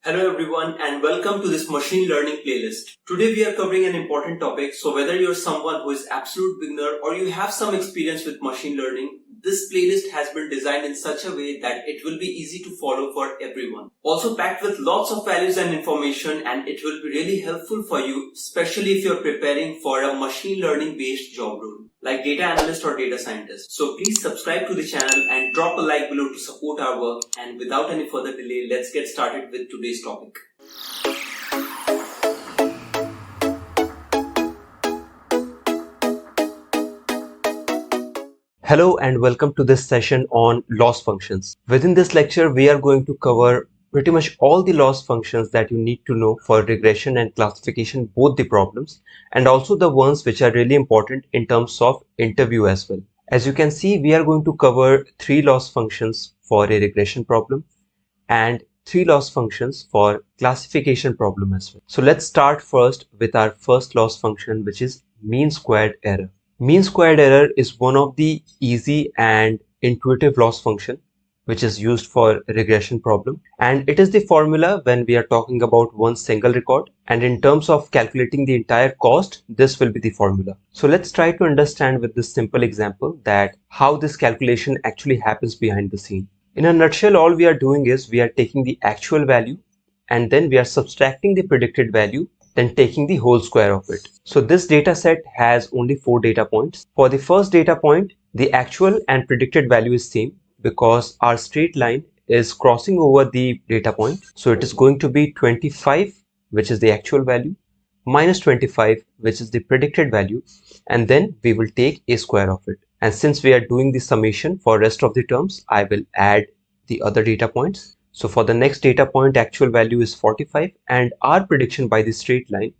Hello everyone and welcome to this machine learning playlist. Today we are covering an important topic, so whether you're someone who is absolute beginner or you have some experience with machine learning, this playlist has been designed in such a way that it will be easy to follow for everyone. Also packed with lots of values and information, and it will be really helpful for you, especially if you're preparing for a machine learning based job role like data analyst or data scientist. So please subscribe to the channel and drop a like below to support our work, and without any further delay, let's get started with today's topic. Hello and welcome to this session on loss functions. Within this lecture, we are going to cover pretty much all the loss functions that you need to know for regression and classification, both the problems, and also the ones which are really important in terms of interview as well. As you can see, we are going to cover 3 loss functions for a regression problem and 3 loss functions for classification problem as well. So let's start first with our first loss function, which is mean squared error. Mean squared error is one of the easy and intuitive loss function which is used for regression problem, and it is the formula when we are talking about one single record, and in terms of calculating the entire cost, this will be the formula. So let's try to understand with this simple example that how this calculation actually happens behind the scene. In a nutshell, all we are doing is we are taking the actual value and then we are subtracting the predicted value, then taking the whole square of it. So this data set has only 4 data points. For the first data point, the actual and predicted value is same because our straight line is crossing over the data point. So it is going to be 25, which is the actual value, minus 25, which is the predicted value, and then we will take a square of it. And since we are doing the summation for rest of the terms, I will add the other data points. So for the next data point, actual value is 45 and our prediction by the straight line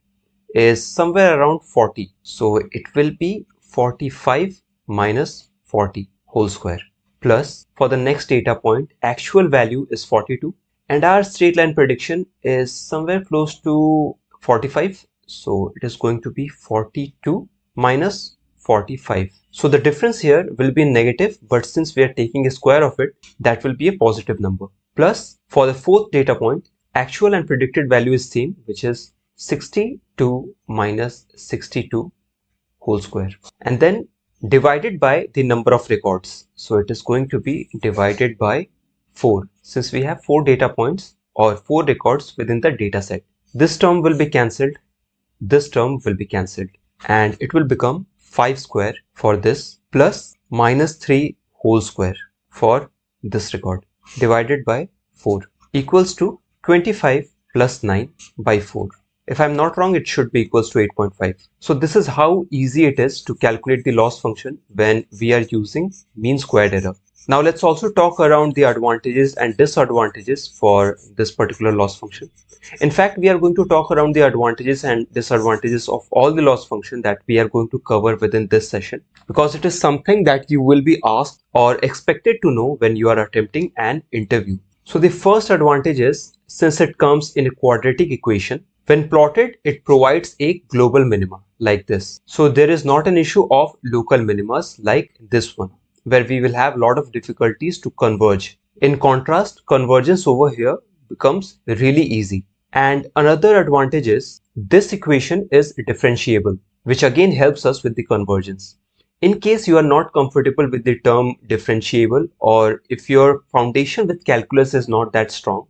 is somewhere around 40. So it will be 45 minus 40 whole square. Plus for the next data point, actual value is 42 and our straight line prediction is somewhere close to 45. So it is going to be 42 minus 45. So the difference here will be negative, but since we are taking a square of it, that will be a positive number. Plus for the fourth data point, actual and predicted value is same, which is 62 minus 62 whole square, and then divided by the number of records. So it is going to be divided by 4, since we have 4 data points or 4 records within the data set. This term will be cancelled, this term will be cancelled, and it will become 5 square for this plus minus 3 whole square for this record divided by 4 equals to 25 plus 9 by 4. If I'm not wrong, it should be equals to 8.5. So this is how easy it is to calculate the loss function when we are using mean squared error. Now let's also talk around the advantages and disadvantages for this particular loss function. In fact, we are going to talk around the advantages and disadvantages of all the loss function that we are going to cover within this session, because it is something that you will be asked or expected to know when you are attempting an interview. So the first advantage is, since it comes in a quadratic equation, when plotted, it provides a global minima like this. So there is not an issue of local minimas like this one, where we will have a lot of difficulties to converge. In contrast, convergence over here becomes really easy. And another advantage is this equation is differentiable, which again helps us with the convergence. In case you are not comfortable with the term differentiable, or if your foundation with calculus is not that strong,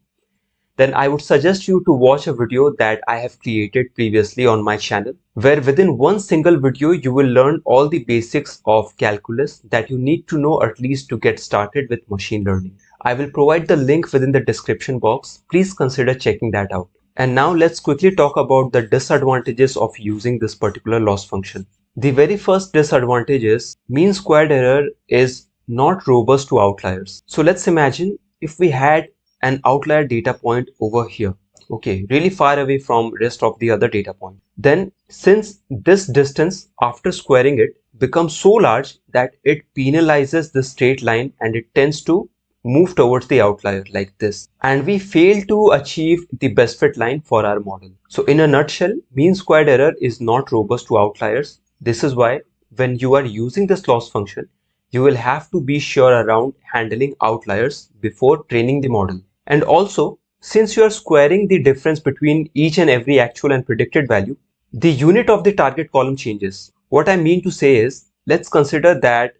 then I would suggest you to watch a video that I have created previously on my channel, where within one single video you will learn all the basics of calculus that you need to know at least to get started with machine learning. I will provide the link within the description box. Please consider checking that out. And now let's quickly talk about the disadvantages of using this particular loss function. The very first disadvantage is mean squared error is not robust to outliers. So let's imagine if we had an outlier data point over here, okay, really far away from rest of the other data point. Then since this distance after squaring it becomes so large that it penalizes the straight line and it tends to move towards the outlier like this, and we fail to achieve the best fit line for our model. So in a nutshell, mean squared error is not robust to outliers. This is why when you are using this loss function, you will have to be sure around handling outliers before training the model. And also, since you are squaring the difference between each and every actual and predicted value, the unit of the target column changes. What I mean to say is, let's consider that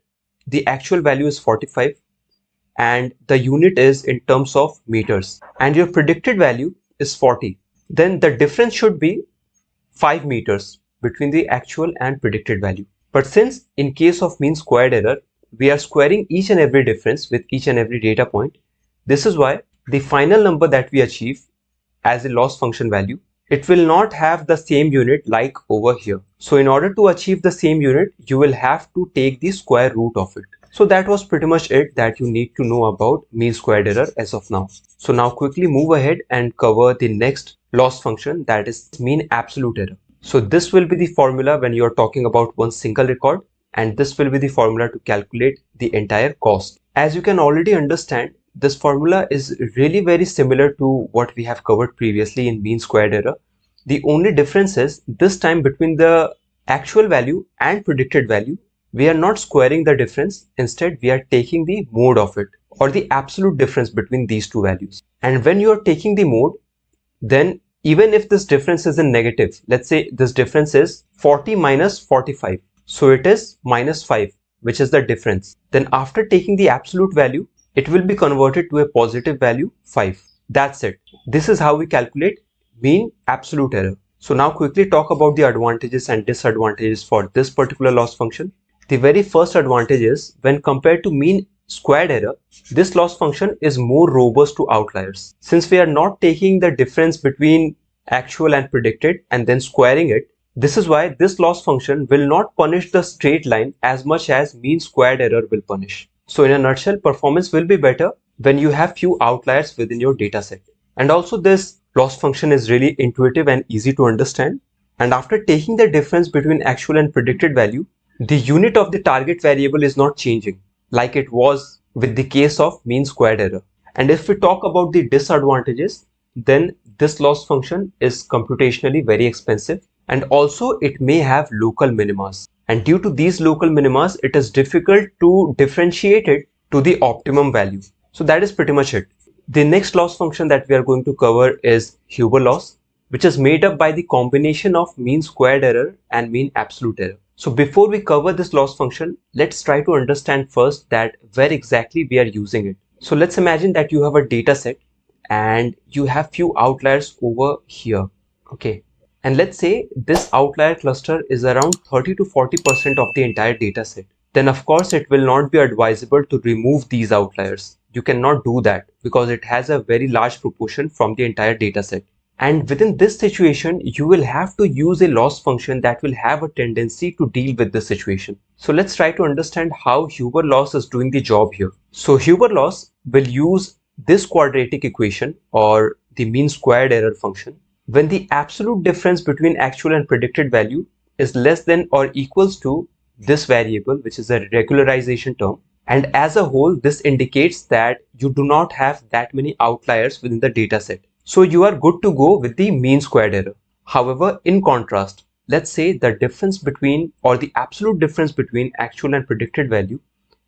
the actual value is 45 and the unit is in terms of meters and your predicted value is 40. Then the difference should be 5 meters between the actual and predicted value. But since in case of mean squared error, we are squaring each and every difference with each and every data point, this is why the final number that we achieve as a loss function value, it will not have the same unit like over here. So in order to achieve the same unit, you will have to take the square root of it. So that was pretty much it that you need to know about mean squared error as of now. So now quickly move ahead and cover the next loss function, that is mean absolute error. So this will be the formula when you are talking about one single record, and this will be the formula to calculate the entire cost. As you can already understand, this formula is really very similar to what we have covered previously in mean squared error. The only difference is this time between the actual value and predicted value, we are not squaring the difference. Instead, we are taking the mode of it, or the absolute difference between these two values. And when you are taking the mode, then even if this difference is in negative, let's say this difference is 40 minus 45. So it is minus 5, which is the difference. Then after taking the absolute value, it will be converted to a positive value 5. That's it. This is how we calculate mean absolute error. So now quickly talk about the advantages and disadvantages for this particular loss function. The very first advantage is when compared to mean squared error, this loss function is more robust to outliers. Since we are not taking the difference between actual and predicted and then squaring it, this is why this loss function will not punish the straight line as much as mean squared error will punish. So in a nutshell, performance will be better when you have few outliers within your dataset. And also this loss function is really intuitive and easy to understand. And after taking the difference between actual and predicted value, the unit of the target variable is not changing like it was with the case of mean squared error. And if we talk about the disadvantages, then this loss function is computationally very expensive, and also it may have local minimas. And due to these local minimas, it is difficult to differentiate it to the optimum value. So that is pretty much it. The next loss function that we are going to cover is Huber loss, which is made up by the combination of mean squared error and mean absolute error. So before we cover this loss function, let's try to understand first that where exactly we are using it. So let's imagine that you have a data set and you have few outliers over here. Okay. And let's say this outlier cluster is around 30 to 40% of the entire data set. Then of course it will not be advisable to remove these outliers. You cannot do that because it has a very large proportion from the entire data set. And within this situation, you will have to use a loss function that will have a tendency to deal with the situation. So let's try to understand how Huber loss is doing the job here. So Huber loss will use this quadratic equation or the mean squared error function when the absolute difference between actual and predicted value is less than or equals to this variable, which is a regularization term. And as a whole, this indicates that you do not have that many outliers within the data set. So you are good to go with the mean squared error. However, in contrast, let's say the difference between or the absolute difference between actual and predicted value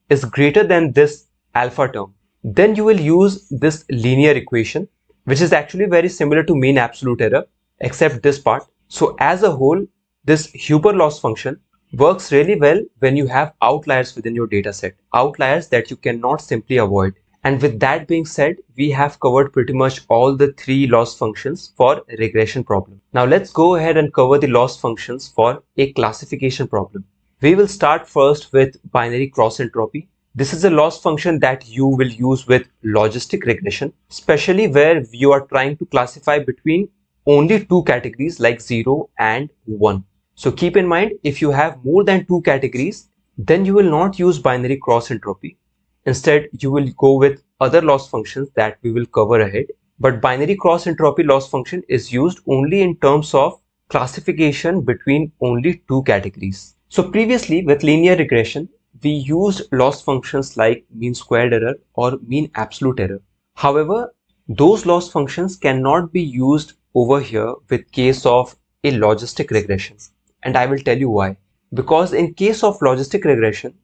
is greater than this alpha term. Then you will use this linear equation, which is actually very similar to mean absolute error, except this part. So as a whole, this Huber loss function works really well when you have outliers within your data set, outliers that you cannot simply avoid. And with that being said, we have covered pretty much all the three loss functions for regression problem. Now let's go ahead and cover the loss functions for a classification problem. We will start first with binary cross entropy. This is a loss function that you will use with logistic regression, especially where you are trying to classify between only two categories like 0 and 1. So keep in mind, if you have more than two categories, then you will not use binary cross entropy. Instead, you will go with other loss functions that we will cover ahead. But binary cross entropy loss function is used only in terms of classification between only two categories. So previously with linear regression, we used loss functions like mean squared error or mean absolute error. However, those loss functions cannot be used over here with case of a logistic regression. And I will tell you why. Because in case of logistic regression,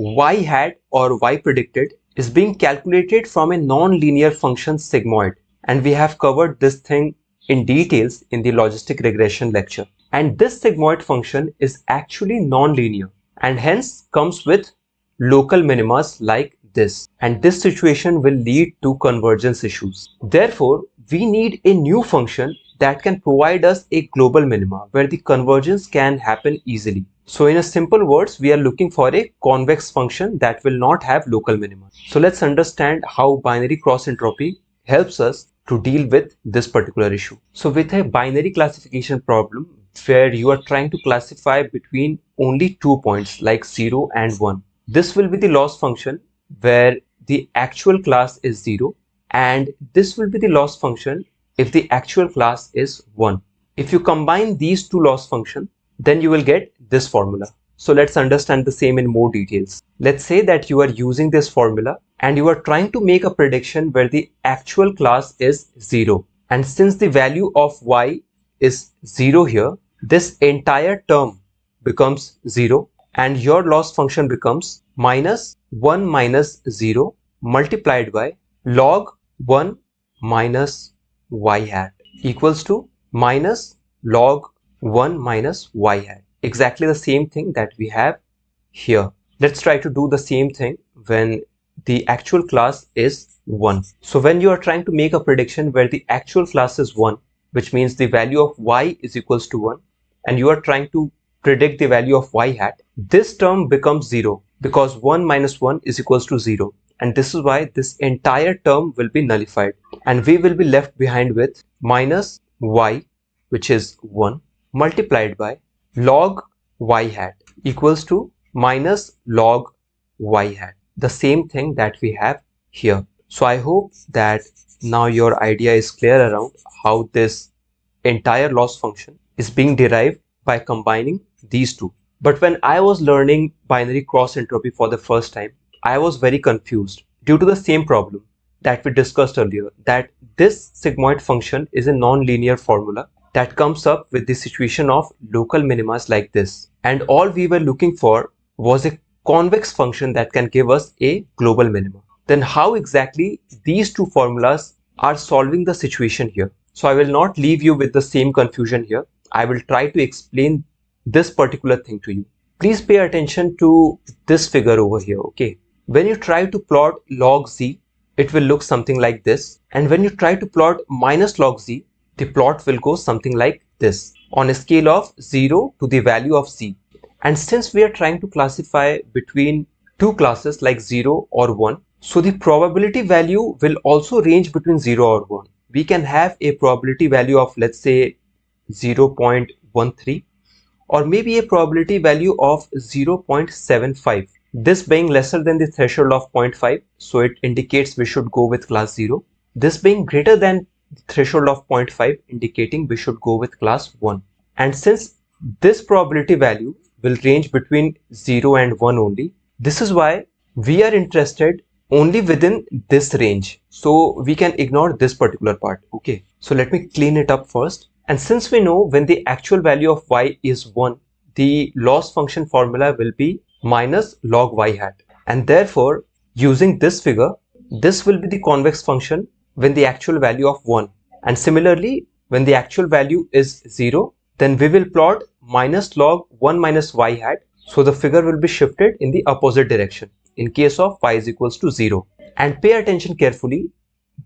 y hat or y predicted is being calculated from a non-linear function sigmoid. and we have covered this thing in details in the logistic regression lecture. And this sigmoid function is actually non-linear and hence comes with local minimas like this. And this situation will lead to convergence issues. Therefore, we need a new function that can provide us a global minima where the convergence can happen easily. So in a simple words, we are looking for a convex function that will not have local minima. So let's understand how binary cross entropy helps us to deal with this particular issue. So with a binary classification problem where you are trying to classify between only 2 points like 0 and 1, this will be the loss function where the actual class is 0, and this will be the loss function if the actual class is 1. If you combine these two loss functions, then you will get this formula. So let's understand the same in more details. Let's say that you are using this formula and you are trying to make a prediction where the actual class is 0. And since the value of y is 0 here, this entire term becomes 0 and your loss function becomes minus 1 minus 0 multiplied by log 1 minus y hat equals to minus log 1 minus y hat. Exactly the same thing that we have here. Let's try to do the same thing when the actual class is 1. So when you are trying to make a prediction where the actual class is 1, which means the value of y is equals to 1, and you are trying to predict the value of y hat, this term becomes 0 because 1 minus 1 is equals to 0. And this is why this entire term will be nullified and we will be left behind with minus y, which is 1, multiplied by log y hat equals to minus log y hat. The same thing that we have here. So I hope that now your idea is clear around how this entire loss function is being derived by combining these two. But when I was learning binary cross entropy for the first time, I was very confused due to the same problem that we discussed earlier, that this sigmoid function is a non-linear formula that comes up with the situation of local minimas like this. And all we were looking for was a convex function that can give us a global minima. Then how exactly these two formulas are solving the situation here? So I will not leave you with the same confusion here. I will try to explain this particular thing to you. Please pay attention to this figure over here, okay? When you try to plot log z, it will look something like this. And when you try to plot minus log z, the plot will go something like this on a scale of 0 to the value of z. And since we are trying to classify between two classes like 0 or 1, so the probability value will also range between 0 or 1. We can have a probability value of, let's say, 0.13 or maybe a probability value of 0.75. This being lesser than the threshold of 0.5, so it indicates we should go with class 0. This being greater than the threshold of 0.5, indicating we should go with class 1. And since this probability value will range between 0 and 1 only, this is why we are interested only within this range. So we can ignore this particular part, okay? So let me clean it up first. And since we know when the actual value of y is 1, the loss function formula will be minus log y hat. And therefore, using this figure, this will be the convex function when the actual value of 1. And similarly, when the actual value is 0, then we will plot minus log 1 minus y hat. So the figure will be shifted in the opposite direction in case of y is equals to 0. And pay attention carefully,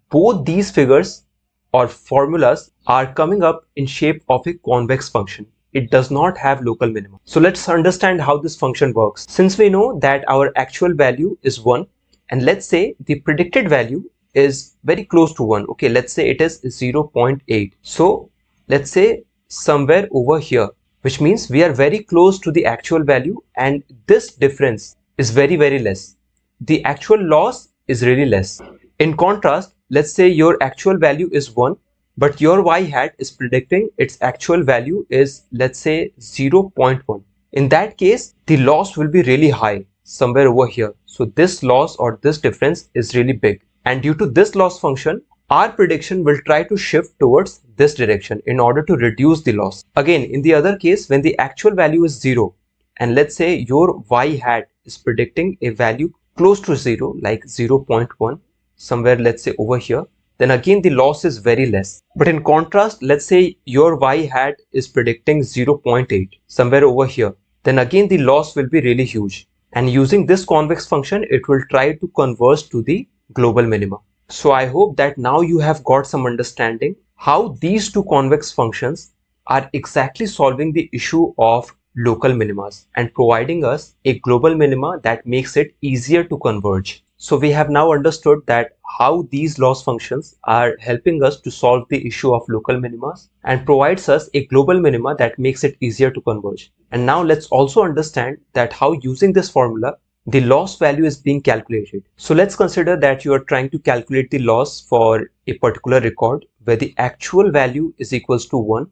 both these figures or formulas are coming up in shape of a convex function. It does not have local minimum. So let's understand how this function works. Since we know that our actual value is 1, and let's say the predicted value is very close to 1. Okay, let's say it is 0.8. So let's say somewhere over here, which means we are very close to the actual value, and this difference is very, very less. The actual loss is really less. In contrast, let's say your actual value is 1, but your y hat is predicting its actual value is, let's say, 0.1. In that case, the loss will be really high somewhere over here. So this loss or this difference is really big. And due to this loss function, our prediction will try to shift towards this direction in order to reduce the loss. Again, in the other case, when the actual value is 0, and let's say your y hat is predicting a value close to 0, like 0.1, somewhere let's say over here, then again the loss is very less. But in contrast, let's say your y hat is predicting 0.8, somewhere over here, then again the loss will be really huge. And using this convex function, it will try to converge to the global minima. So I hope that now you have got some understanding how these two convex functions are exactly solving the issue of local minimas and providing us a global minima that makes it easier to converge. So we have now understood that how these loss functions are helping us to solve the issue of local minimas and provides us a global minima that makes it easier to converge. And now let's also understand that how using this formula the loss value is being calculated. So let's consider that you are trying to calculate the loss for a particular record where the actual value is equals to 1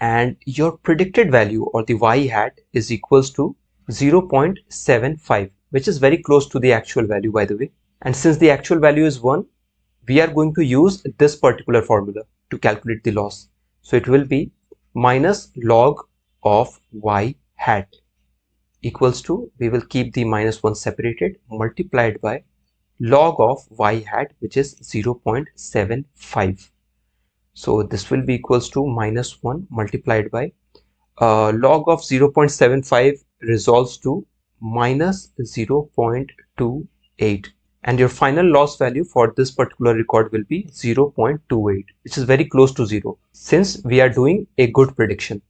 and your predicted value or the y hat is equals to 0.75, which is very close to the actual value, by the way. And since the actual value is 1, we are going to use this particular formula to calculate the loss. So it will be minus log of y hat equals to, we will keep the minus 1 separated, multiplied by log of y hat, which is 0.75. So this will be equals to minus 1 multiplied by log of 0.75 resolves to minus 0.28, and your final loss value for this particular record will be 0.28, which is very close to 0 since we are doing a good prediction.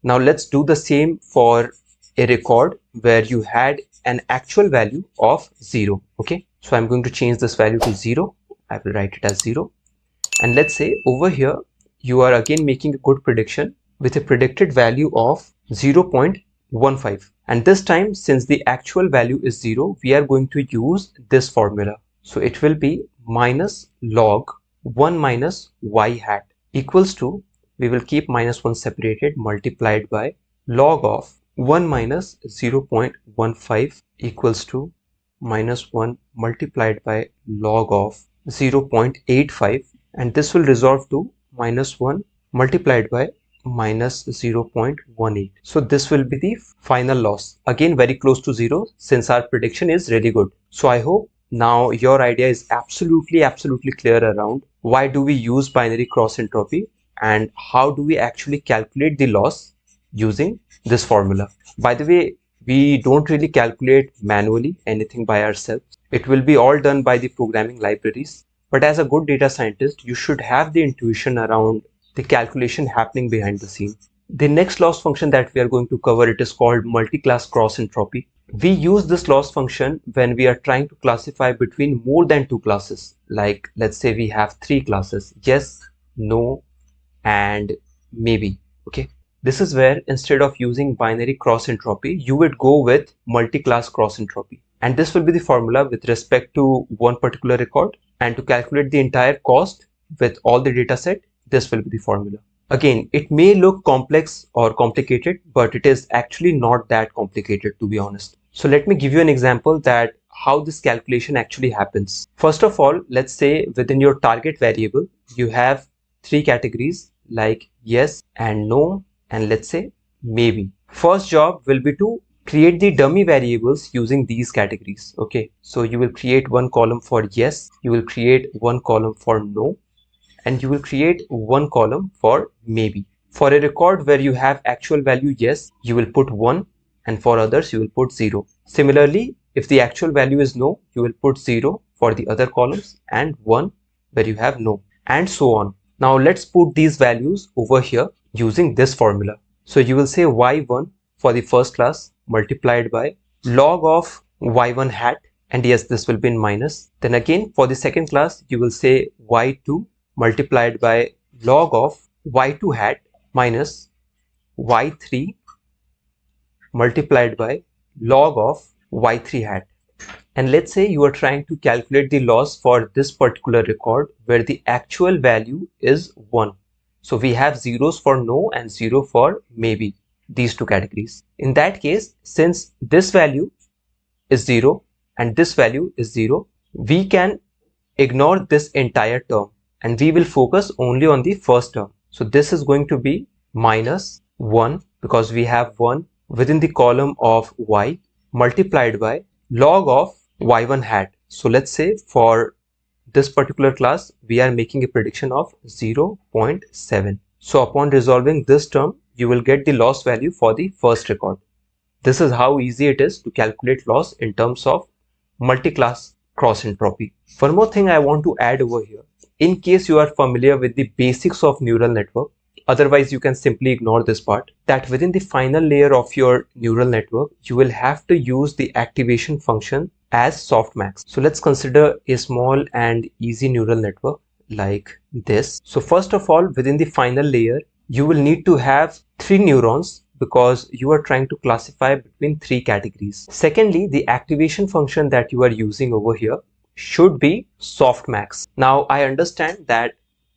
Now let's do the same for a record where you had an actual value of 0. Okay, so I'm going to change this value to 0. I will write it as 0. And let's say over here you are again making a good prediction with a predicted value of 0.15, and this time since the actual value is 0, we are going to use this formula. So it will be minus log 1 minus y hat equals to, we will keep minus 1 separated, multiplied by log of 1 minus 0.15 equals to minus 1 multiplied by log of 0.85, and this will resolve to minus 1 multiplied by minus 0.18. So this will be the final loss, again very close to 0 since our prediction is really good. So I hope now your idea is absolutely clear around why do we use binary cross entropy and how do we actually calculate the loss using this formula. By the way, we don't really calculate manually anything by ourselves. It will be all done by the programming libraries. But as a good data scientist, you should have the intuition around the calculation happening behind the scene. The next loss function that we are going to cover, it is called multi-class cross entropy. We use this loss function when we are trying to classify between more than two classes. Like let's say we have three classes, yes, no, and maybe. Okay. This is where instead of using binary cross entropy, you would go with multi-class cross entropy. And this will be the formula with respect to one particular record. And to calculate the entire cost with all the data set, this will be the formula. Again, it may look complex or complicated, but it is actually not that complicated, to be honest. So let me give you an example that how this calculation actually happens. First of all, let's say within your target variable, you have three categories like yes and no, and let's say maybe. First job will be to create the dummy variables using these categories. Okay, so you will create one column for yes, you will create one column for no, and you will create one column for maybe. For a record where you have actual value yes, you will put 1, and for others you will put 0. Similarly, if the actual value is no, you will put 0 for the other columns and 1 where you have no, and so on. Now let's put these values over here using this formula. So you will say y1 for the first class multiplied by log of y1 hat, and yes, this will be in minus. Then again for the second class, you will say y2 multiplied by log of y2 hat minus y3 multiplied by log of y3 hat. And let's say you are trying to calculate the loss for this particular record where the actual value is 1. So we have zeros for no and 0 for maybe, these two categories. In that case, since this value is 0 and this value is 0, we can ignore this entire term and we will focus only on the first term. So this is going to be minus 1 because we have 1 within the column of y multiplied by log of y1 hat. So let's say for this particular class, we are making a prediction of 0.7. So upon resolving this term, you will get the loss value for the first record. This is how easy it is to calculate loss in terms of multi-class cross entropy. One more thing I want to add over here. In case you are familiar with the basics of neural network, otherwise you can simply ignore this part, that within the final layer of your neural network, you will have to use the activation function as softmax. So let's consider a small and easy neural network like this. So first of all, within the final layer, you will need to have 3 neurons because you are trying to classify between 3 categories. Secondly, the activation function that you are using over here should be softmax. Now I understand that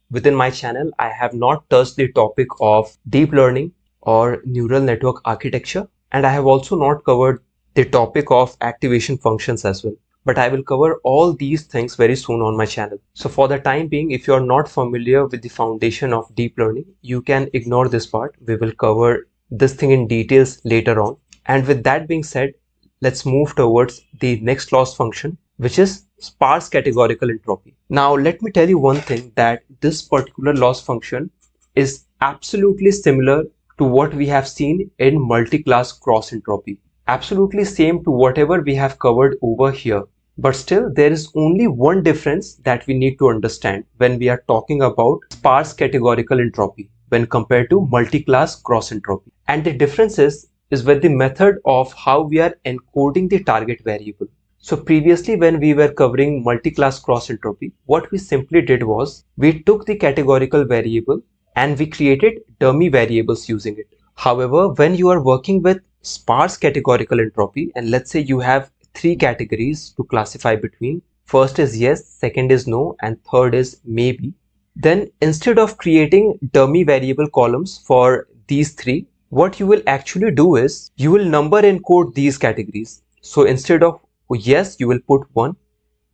within my channel, I have not touched the topic of deep learning or neural network architecture, and I have also not covered the topic of activation functions as well. But I will cover all these things very soon on my channel. So for the time being, if you are not familiar with the foundation of deep learning, you can ignore this part. We will cover this thing in details later on. And with that being said, let's move towards the next loss function, which is sparse categorical entropy. Now let me tell you one thing, that this particular loss function is absolutely similar to what we have seen in multi-class cross entropy. Absolutely same to whatever we have covered over here. But still there is only one difference that we need to understand when we are talking about sparse categorical entropy when compared to multi-class cross entropy. And the difference is with the method of how we are encoding the target variable. So previously when we were covering multi-class cross entropy, what we simply did was we took the categorical variable and we created dummy variables using it. However, when you are working with sparse categorical entropy, and let's say you have 3 categories to classify between, first is yes, second is no, and third is maybe, then instead of creating dummy variable columns for these 3, what you will actually do is you will number encode these categories. So instead of yes, you will put 1,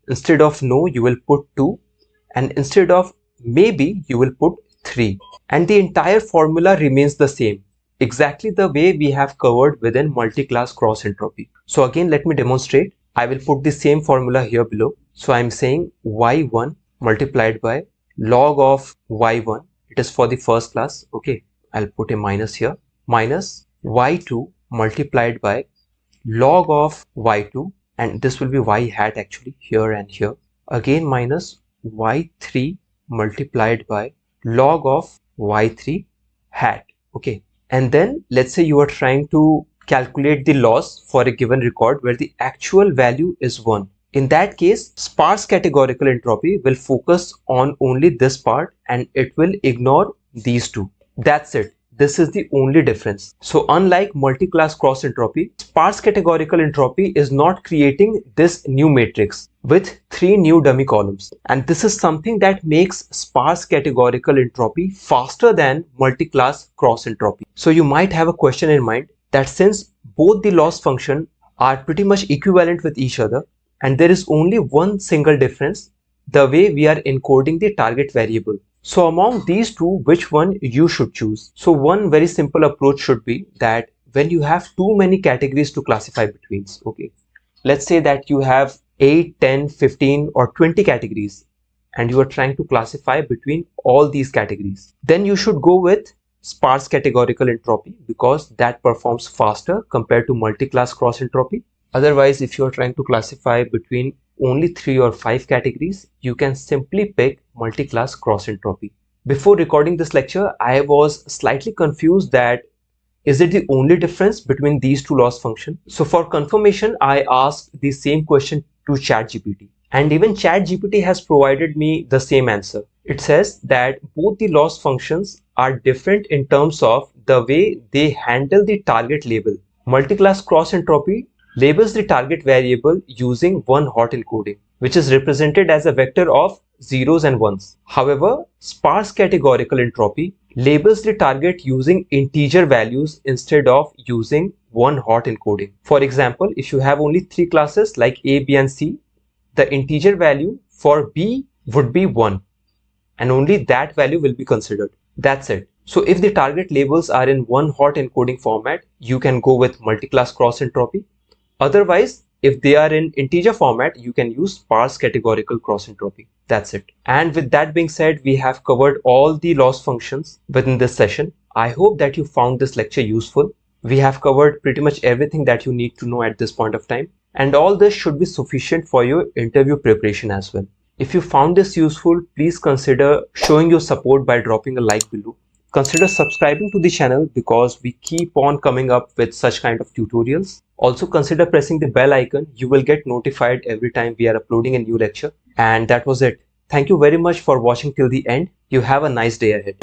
instead of no, you will put 2, and instead of maybe, you will put 3. And the entire formula remains the same, exactly the way we have covered within multi-class cross entropy. So again, let me demonstrate. I will put the same formula here below. So I'm saying y1 multiplied by log of y1, it is for the first class. Okay, I'll put a minus here, minus y2 multiplied by log of y2, and this will be y hat actually here and here, again minus y3 multiplied by log of y3 hat. Okay, and then let's say you are trying to calculate the loss for a given record where the actual value is 1. In that case, sparse categorical entropy will focus on only this part and it will ignore these two. That's it. This is the only difference. So unlike multi-class cross entropy, sparse categorical entropy is not creating this new matrix with 3 new dummy columns. And this is something that makes sparse categorical entropy faster than multi-class cross entropy. So you might have a question in mind that since both the loss function are pretty much equivalent with each other, and there is only one single difference, the way we are encoding the target variable. So among these two, which one you should choose? So one very simple approach should be that when you have too many categories to classify between, okay, let's say that you have 8, 10, 15 or 20 categories and you are trying to classify between all these categories, then you should go with sparse categorical entropy because that performs faster compared to multi-class cross entropy. Otherwise, if you are trying to classify between only 3 or 5 categories, you can simply pick multi-class cross entropy. Before recording this lecture, I was slightly confused that is it the only difference between these two loss functions? So for confirmation, I asked the same question to ChatGPT, and even ChatGPT has provided me the same answer. It says that both the loss functions are different in terms of the way they handle the target label. Multi-class cross entropy labels the target variable using one hot encoding, which is represented as a vector of zeros and ones. However, sparse categorical entropy labels the target using integer values instead of using one hot encoding. For example, if you have only 3 classes like A, B and C, the integer value for B would be 1 and only that value will be considered. That's it. So if the target labels are in one hot encoding format, you can go with multi-class cross entropy. Otherwise, If they are in integer format, you can use sparse categorical cross entropy. That's it. And with that being said, we have covered all the loss functions within this session. I hope that you found this lecture useful. We have covered pretty much everything that you need to know at this point of time. And all this should be sufficient for your interview preparation as well. If you found this useful, please consider showing your support by dropping a like below. Consider subscribing to the channel because we keep on coming up with such kind of tutorials. Also consider pressing the bell icon. You will get notified every time we are uploading a new lecture. And that was it. Thank you very much for watching till the end. You have a nice day ahead.